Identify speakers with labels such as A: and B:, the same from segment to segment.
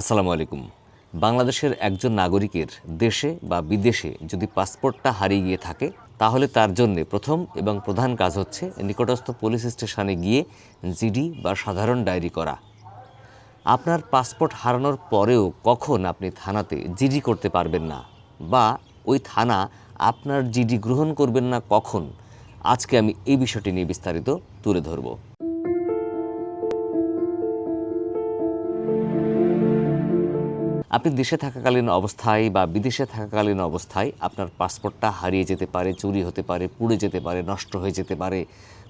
A: আসসালামু আলাইকুম। বাংলাদেশের একজন নাগরিকের দেশে বা বিদেশে যদি পাসপোর্টটা হারিয়ে গিয়ে থাকে তাহলে তার জন্য প্রথম এবং প্রধান কাজ হচ্ছে নিকটস্থ পুলিশ স্টেশনে গিয়ে জিডি বা সাধারণ ডায়েরি করা। আপনার পাসপোর্ট হারানোর পরেও কখন আপনি থানাতে জিডি করতে পারবেন না বা ওই থানা আপনার জিডি গ্রহণ করবেন না কখন, আজকে আমি এই বিষয়টি নিয়ে বিস্তারিত তুলে ধরব। আপনি দেশে থাকাকালীন অবস্থায় বা বিদেশে থাকাকালীন অবস্থায় আপনার পাসপোর্টটা হারিয়ে যেতে পারে, চুরি হতে পারে, পুড়ে যেতে পারে, নষ্ট হয়ে যেতে পারে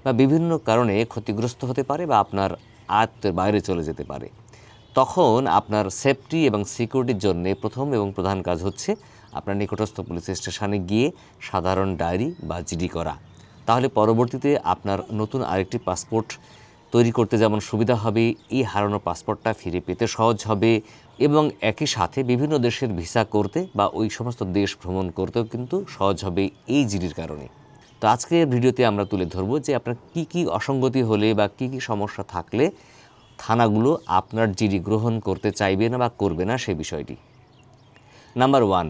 A: বা বিভিন্ন কারণে ক্ষতিগ্রস্ত হতে পারে বা আপনার আয়ত্তের বাইরে চলে যেতে পারে। তখন আপনার সেফটি এবং সিকিউরিটির জন্য প্রথম এবং প্রধান কাজ হচ্ছে আপনার নিকটস্থ পুলিশ স্টেশনে গিয়ে সাধারণ ডায়েরি বা জিডি করা। তাহলে পরবর্তীতে আপনার নতুন আরেকটি পাসপোর্ট তৈরি করতে যেমন সুবিধা হবে, এই হারানো পাসপোর্টটা ফিরে পেতে সহজ হবে এবং একই সাথে বিভিন্ন দেশের ভিসা করতে বা ওই সমস্ত দেশ ভ্রমণ করতেও কিন্তু সহজ হবে এই জিডির কারণে। তো আজকের ভিডিওতে আমরা তুলে ধরব যে আপনার কি কি অসঙ্গতি হলে বা কি কি সমস্যা থাকলে থানাগুলো আপনার জিডি গ্রহণ করতে চাইবে না বা করবে না সেই বিষয়টি। নাম্বার 1,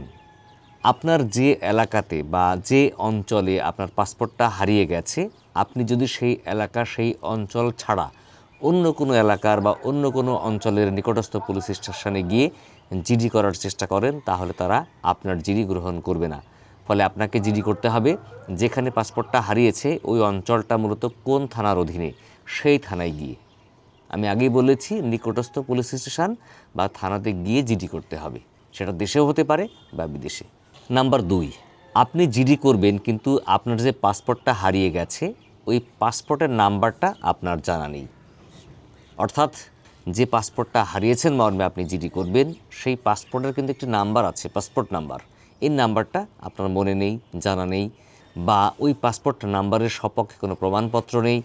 A: আপনার যে এলাকাতে বা যে অঞ্চলে আপনার পাসপোর্টটা হারিয়ে গেছে, আপনি যদি সেই এলাকা সেই অঞ্চল ছাড়া অন্য কোনো এলাকার বা অন্য কোনো অঞ্চলের নিকটস্থ পুলিশ স্টেশনে গিয়ে জিডি করার চেষ্টা করেন তাহলে তারা আপনার জিডি গ্রহণ করবে না। ফলে আপনাকে জিডি করতে হবে যেখানে পাসপোর্টটা হারিয়েছে ওই অঞ্চলটা মূলত কোন থানার অধীনে, সেই থানায় গিয়ে। আমি আগেই বলেছি নিকটস্থ পুলিশ স্টেশন বা থানাতে গিয়ে জিডি করতে হবে, সেটা দেশেও হতে পারে বা বিদেশে। নাম্বার 2, আপনি জিডি করবেন কিন্তু আপনার যে পাসপোর্টটা হারিয়ে গেছে ওই পাসপোর্টের নাম্বারটা আপনার জানা নেই। অর্থাৎ যে পাসপোর্টটা হারিয়েছেন মর্মে আপনি জিডি করবেন সেই পাসপোর্টের কিন্তু একটি নাম্বার আছে, পাসপোর্ট নাম্বার। এই নাম্বারটা আপনার মনে নেই, জানা নেই বা ওই পাসপোর্ট নাম্বারের সপক্ষে কোনো প্রমাণপত্র নেই,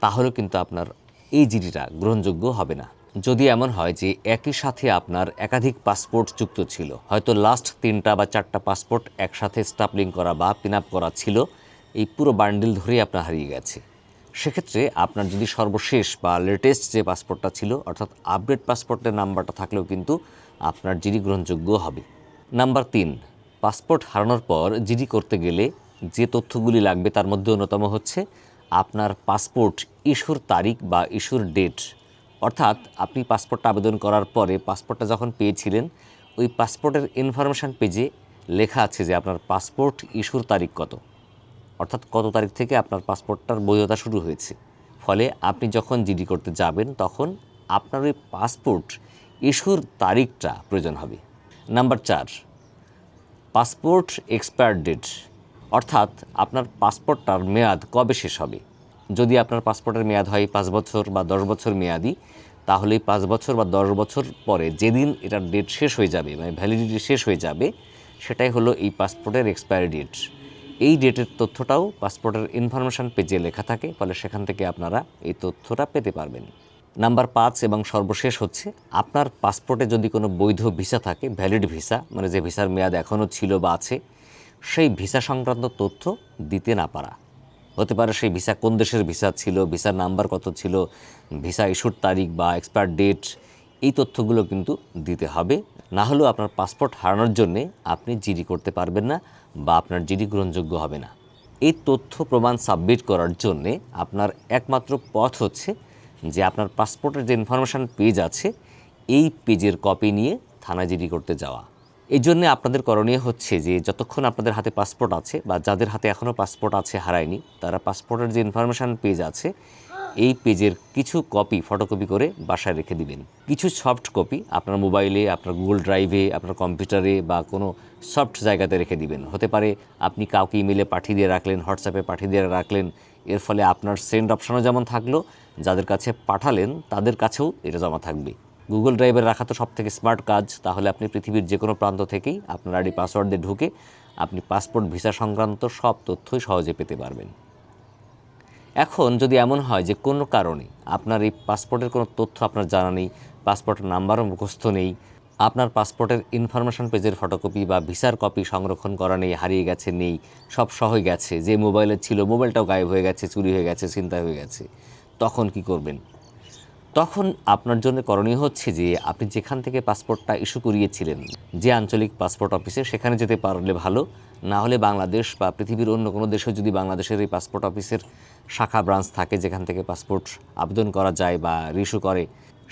A: তাহলেও কিন্তু আপনার এই জিডিটা গ্রহণযোগ্য হবে না। যদি এমন হয় যে একই সাথে আপনার একাধিক পাসপোর্ট যুক্ত ছিল, হয়তো লাস্ট 3টা বা 4টা পাসপোর্ট একসাথে স্টাপলিং করা বা পিন আপ করা ছিল, এই পুরো বান্ডিল ধরেই আপনার হারিয়ে গেছে, সেক্ষেত্রে আপনার যদি সর্বশেষ বা লেটেস্ট যে পাসপোর্টটা ছিল অর্থাৎ আপডেট পাসপোর্টের নাম্বারটা থাকলেও কিন্তু আপনার জিডি গ্রহণযোগ্য হবে। নাম্বার 3, পাসপোর্ট হারানোর পর জিডি করতে গেলে যে তথ্যগুলি লাগবে তার মধ্যে অন্যতম হচ্ছে আপনার পাসপোর্ট ইস্যুর তারিখ বা ইস্যুর ডেট। অর্থাৎ আপনি পাসপোর্টটা আবেদন করার পরে পাসপোর্টটা যখন পেয়েছিলেন ওই পাসপোর্টের ইনফরমেশান পেজে লেখা আছে যে আপনার পাসপোর্ট ইস্যুর তারিখ কত, অর্থাৎ কত তারিখ থেকে আপনার পাসপোর্টটার বৈধতা শুরু হয়েছে। ফলে আপনি যখন জিডি করতে যাবেন তখন আপনার ওই পাসপোর্ট ইস্যুর তারিখটা প্রয়োজন হবে। নাম্বার 4, পাসপোর্ট এক্সপায়ার ডেট, অর্থাৎ আপনার পাসপোর্টটার মেয়াদ কবে শেষ হবে। যদি আপনার পাসপোর্টের মেয়াদ হয় 5 বছর বা 10 বছর মেয়াদি, তাহলে 5 বছর বা 10 বছর পরে যেদিন এটার ডেট শেষ হয়ে যাবে, মানে ভ্যালিডিটি শেষ হয়ে যাবে, সেটাই হলো এই পাসপোর্টের এক্সপায়ারি ডেট। এই ডেটের তথ্যটাও পাসপোর্টের ইনফরমেশান পেজে লেখা থাকে, ফলে সেখান থেকে আপনারা এই তথ্যটা পেতে পারবেন। নাম্বার 5 এবং সর্বশেষ হচ্ছে আপনার পাসপোর্টে যদি কোনো বৈধ ভিসা থাকে, ভ্যালিড ভিসা, মানে যে ভিসার মেয়াদ এখনও ছিল বা আছে, সেই ভিসা সংক্রান্ত তথ্য দিতে না পারা। হতে পারে সেই ভিসা কোন দেশের ভিসা ছিল, ভিসার নাম্বার কত ছিল, ভিসা ইস্যুর তারিখ বা এক্সপায়ার ডেট, এই তথ্যগুলো কিন্তু দিতে হবে। না হলেও আপনার পাসপোর্ট হারানোর জন্যে আপনি জিডি করতে পারবেন না বা আপনার জিডি গ্রহণযোগ্য হবে না। এই তথ্য প্রমাণ সাবমিট করার জন্যে আপনার একমাত্র পথ হচ্ছে যে আপনার পাসপোর্টের যে ইনফরমেশান পেজ আছে এই পেজের কপি নিয়ে থানায় জিডি করতে যাওয়া। এই জন্যে আপনাদের করণীয় হচ্ছে যে যতক্ষণ আপনাদের হাতে পাসপোর্ট আছে বা যাদের হাতে এখনও পাসপোর্ট আছে হারায়নি, তারা পাসপোর্টের যে ইনফরমেশান পেজ আছে এই পেজের কিছু কপি ফটোকপি করে বাসায় রেখে দিবেন। কিছু সফট কপি আপনার মোবাইলে, আপনার গুগল ড্রাইভে, আপনার কম্পিউটারে বা কোনো সফট জায়গাতে রেখে দিবেন। হতে পারে আপনি কাউকে ইমেলে পাঠিয়ে দিয়ে রাখলেন, হোয়াটসঅ্যাপে পাঠিয়ে দিয়ে রাখলেন, এর ফলে আপনার সেন্ড অপশনও যেমন থাকলো, যাদের কাছে পাঠালেন তাদের কাছেও এটা জমা থাকবে। গুগল ড্রাইভে রাখা তো সবথেকে স্মার্ট কাজ, তাহলে আপনি পৃথিবীর যে কোনো প্রান্ত থেকেই আপনার আইডি পাসওয়ার্ড দিয়ে ঢুকে আপনি পাসপোর্ট ভিসা সংক্রান্ত সব তথ্যই সহজে পেতে পারবেন। এখন যদি এমন হয় যে কোনো কারণে আপনার এই পাসপোর্টের কোনো তথ্য আপনার জানা নেই, পাসপোর্টের নাম্বারও মুখস্থ নেই, আপনার পাসপোর্টের ইনফরমেশান পেজের ফটোকপি বা ভিসার কপি সংরক্ষণ করা নেই, হারিয়ে গেছে, নেই, সব সহই গেছে, যে মোবাইলে ছিল মোবাইলটাও গায়েব হয়ে গেছে, চুরি হয়ে গেছে, ছিনতাই হয়ে গেছে, তখন কি করবেন? তখন আপনার জন্য করণীয় হচ্ছে যে আপনি যেখান থেকে পাসপোর্টটা ইস্যু করিয়েছিলেন, যে আঞ্চলিক পাসপোর্ট অফিসে, সেখানে যেতে পারলে ভালো। না হলে বাংলাদেশ বা পৃথিবীর অন্য কোনো দেশে যদি বাংলাদেশের এই পাসপোর্ট অফিসের শাখা ব্রাঞ্চ থাকে যেখান থেকে পাসপোর্ট আবেদন করা যায় বা রিইস্যু করে,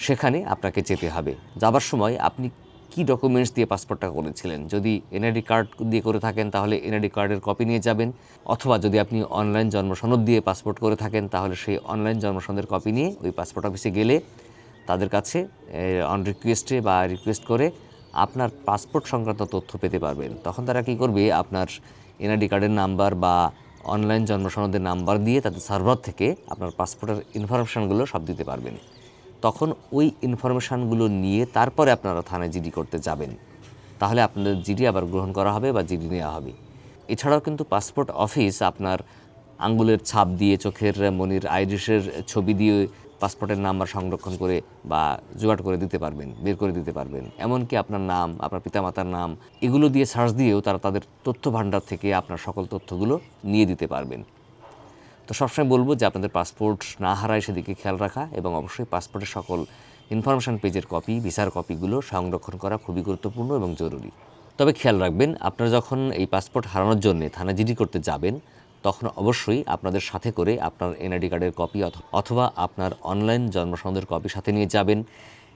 A: সেখানে আপনাকে যেতে হবে। যাবার সময় আপনি কি ডকুমেন্টস দিয়ে পাসপোর্টটা করেছিলেন, যদি এনআইডি কার্ড দিয়ে করে থাকেন তাহলে এনআইডি কার্ডের কপি নিয়ে যাবেন, অথবা যদি আপনি অনলাইন জন্মসনদ দিয়ে পাসপোর্ট করে থাকেন তাহলে সেই অনলাইন জন্মসনদের কপি নিয়ে ওই পাসপোর্ট অফিসে গেলে তাদের কাছে অন রিকোয়েস্টে বা রিকোয়েস্ট করে আপনার পাসপোর্ট সংক্রান্ত তথ্য পেতে পারবেন। তখন তারা কী করবে, আপনার এনআইডি কার্ডের নাম্বার বা অনলাইন জন্মসনদের নাম্বার দিয়ে তাদের সার্ভার থেকে আপনার পাসপোর্টের ইনফরমেশানগুলো সব দিতে পারবেন। তখন ওই ইনফরমেশানগুলো নিয়ে তারপরে আপনারা থানায় জিডি করতে যাবেন, তাহলে আপনাদের জিডি আবার গ্রহণ করা হবে বা জিডি নেওয়া হবে। এছাড়াও কিন্তু পাসপোর্ট অফিস আপনার আঙ্গুলের ছাপ দিয়ে, চোখের মনির আইরিশের ছবি দিয়ে পাসপোর্টের নাম্বার সংরক্ষণ করে বা জোগাড় করে দিতে পারবেন, বের করে দিতে পারবেন। এমনকি আপনার নাম, আপনার পিতামাতার নাম, এগুলো দিয়ে সার্চ দিয়েও তারা তাদের তথ্য ভাণ্ডার থেকে আপনার সকল তথ্যগুলো নিয়ে দিতে পারবেন। তো সবসময় বলবো যে আপনাদের পাসপোর্ট না হারায় সেদিকে খেয়াল রাখা, এবং অবশ্যই পাসপোর্টের সকল ইনফরমেশান পেজের কপি, ভিসার কপিগুলো সংরক্ষণ করা খুবই গুরুত্বপূর্ণ এবং জরুরি। তবে খেয়াল রাখবেন, আপনারা যখন এই পাসপোর্ট হারানোর জন্য থানা জিডি করতে যাবেন তখন অবশ্যই আপনাদের সাথে করে আপনার এনআইডি কার্ডের কপি অথবা আপনার অনলাইন জন্মসনদের কপি সাথে নিয়ে যাবেন।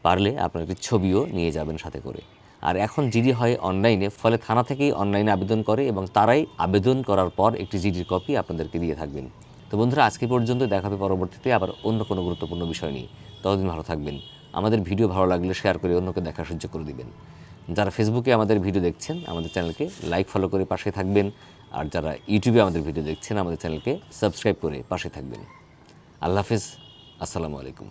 A: পারলে আপনার একটি ছবিও নিয়ে যাবেন সাথে করে। আর এখন জিডি হয় অনলাইনে, ফলে থানা থেকেই অনলাইনে আবেদন করে এবং তারাই আবেদন করার পর একটি জিডির কপি আপনাদেরকে দিয়ে থাকবেন। তো বন্ধুরা, আজকে পর্যন্ত দেখা হবে পরবর্তীতে আবার অন্য কোনো গুরুত্বপূর্ণ বিষয় নিয়ে। ততদিন ভালো থাকবেন। আমাদের ভিডিও ভালো লাগলে শেয়ার করে অন্যকে দেখার সুযোগ করে দিবেন। যারা ফেসবুকে আমাদের ভিডিও দেখছেন আমাদের চ্যানেলকে লাইক ফলো করে পাশে থাকবেন, আর যারা ইউটিউবে আমাদের ভিডিও দেখছেন আমাদের চ্যানেলকে সাবস্ক্রাইব করে পাশে থাকবেন। আল্লাহ হাফেজ, আসসালামু আলাইকুম।